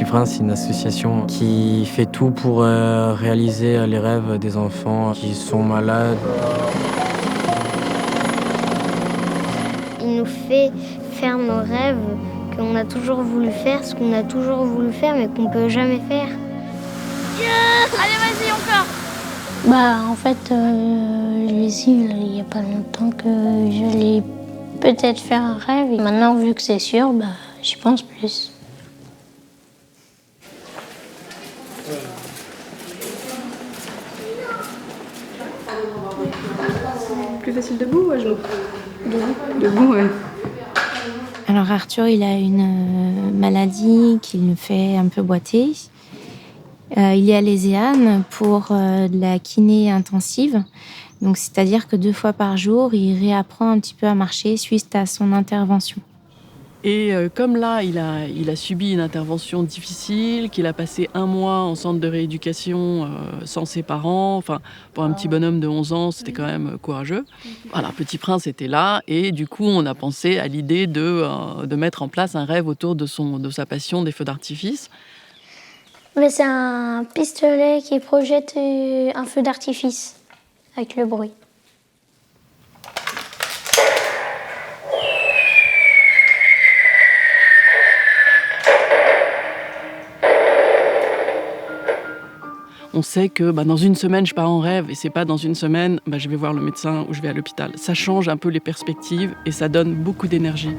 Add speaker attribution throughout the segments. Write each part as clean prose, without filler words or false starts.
Speaker 1: Prince, c'est une association qui fait tout pour réaliser les rêves des enfants qui sont malades.
Speaker 2: Il nous fait faire nos rêves qu'on a toujours voulu faire, ce qu'on a toujours voulu faire mais qu'on peut jamais faire.
Speaker 3: Allez, vas-y, encore.
Speaker 4: En fait, je l'ai su il n'y a pas longtemps que je l'ai peut-être fait un rêve. Et maintenant, vu que c'est sûr, j'y pense plus.
Speaker 3: Plus facile debout ou à genoux? Debout, ouais.
Speaker 5: Alors Arthur, il a une maladie qui le fait un peu boiter. Il est à l'Éséane pour de la kiné intensive. Donc, c'est-à-dire que 2 fois par jour, il réapprend un petit peu à marcher suite à son intervention.
Speaker 6: Et comme là, il a subi une intervention difficile, qu'il a passé 1 mois en centre de rééducation sans ses parents, enfin, pour un petit bonhomme de 11 ans, c'était quand même courageux. Voilà, Petit Prince était là et du coup, on a pensé à l'idée de mettre en place un rêve autour de sa passion des feux d'artifice.
Speaker 4: Mais c'est un pistolet qui projette un feu d'artifice avec le bruit.
Speaker 6: On sait que dans une semaine, je pars en rêve et c'est pas dans une semaine, je vais voir le médecin ou je vais à l'hôpital. Ça change un peu les perspectives et ça donne beaucoup d'énergie.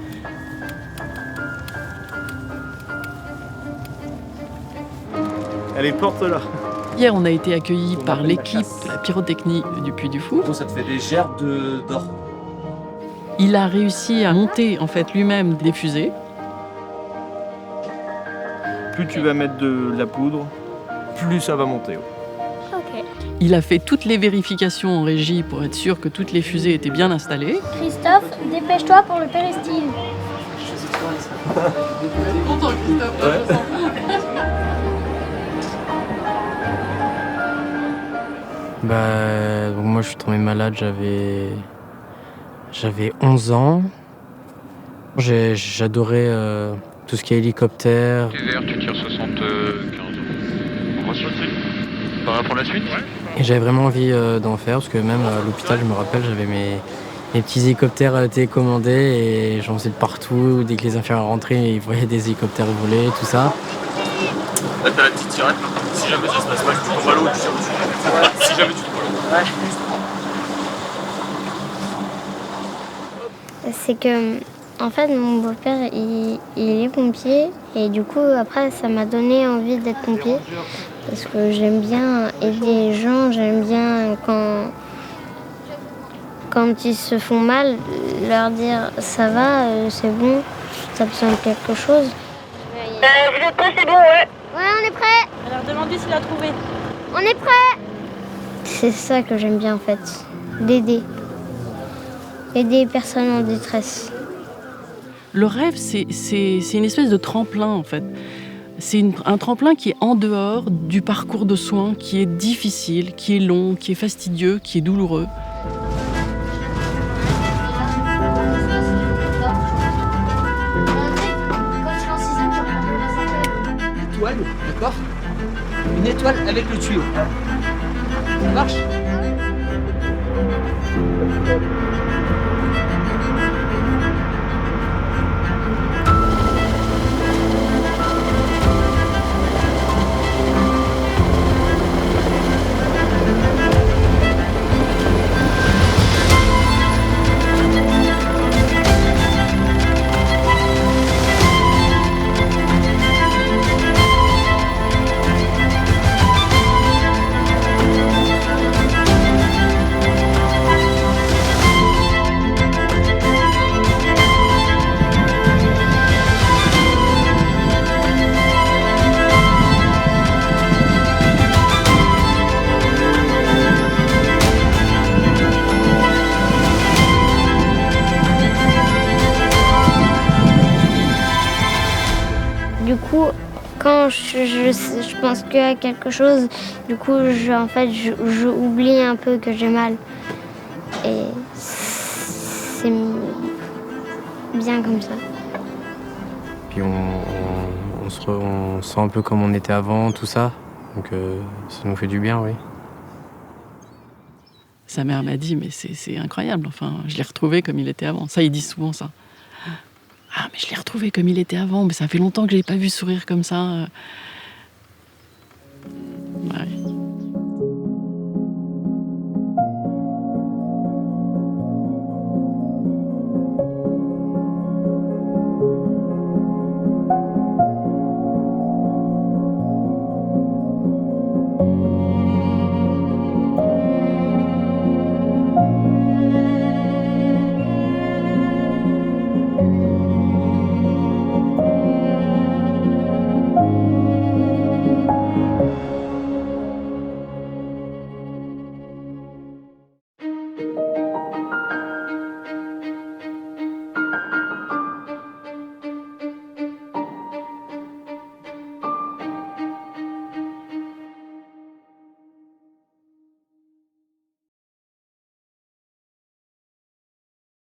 Speaker 7: Allez, porte-la.
Speaker 6: Hier, on a été accueillis par l'équipe de la pyrotechnie du Puy du Fou.
Speaker 7: Ça te fait des gerbes d'or.
Speaker 6: Il a réussi à monter en fait lui-même des fusées.
Speaker 7: Plus tu vas mettre de la poudre, plus ça va monter.
Speaker 2: Ok.
Speaker 6: Il a fait toutes les vérifications en régie pour être sûr que toutes les fusées étaient bien installées.
Speaker 4: Christophe, dépêche-toi pour le péristyle.
Speaker 6: Content, Christophe. Ouais.
Speaker 1: Donc moi je suis tombé malade, j'avais 11 ans. J'adorais tout ce qui est hélicoptère.
Speaker 8: TVR, tu tires 75. On va sauter. Pareil pour la suite? Ouais.
Speaker 1: Et j'avais vraiment envie d'en faire parce que même à l'hôpital, je me rappelle, j'avais mes petits hélicoptères télécommandés et j'en faisais de partout. Dès que les infirmières rentraient, ils voyaient des hélicoptères voler, tout ça.
Speaker 7: Là, t'as la petite tirette. Si jamais ça se passe mal, tu tombes à l'eau, tu tires dessus. Si jamais tu tombes à l'eau.
Speaker 2: C'est que, en fait, mon beau-père, il est pompier. Et du coup, après, ça m'a donné envie d'être pompier. Parce que j'aime bien aider les gens, j'aime bien quand ils se font mal, leur dire ça va, c'est bon, t'as besoin de quelque chose.
Speaker 3: Vous êtes prêts, c'est bon, ouais.
Speaker 2: Ouais, on est prêt.
Speaker 3: Alors demandez s'il a trouvé.
Speaker 2: On est prêt. C'est ça que j'aime bien en fait, d'aider. Aider les personnes en détresse.
Speaker 6: Le rêve, c'est une espèce de tremplin en fait. C'est un tremplin qui est en dehors du parcours de soins, qui est difficile, qui est long, qui est fastidieux, qui est douloureux.
Speaker 9: Une étoile, d'accord? Une étoile avec le tuyau. Ça marche?
Speaker 2: Du coup, quand je pense qu'à quelque chose, du coup, je oublie un peu que j'ai mal. Et c'est bien comme ça.
Speaker 1: Puis on on se sent un peu comme on était avant, tout ça. Donc ça nous fait du bien, oui.
Speaker 6: Sa mère m'a dit, mais c'est incroyable, enfin, je l'ai retrouvé comme il était avant. Ça, ils disent souvent ça. Ah, mais je l'ai retrouvé comme il était avant, mais ça fait longtemps que je l'ai pas vu sourire comme ça.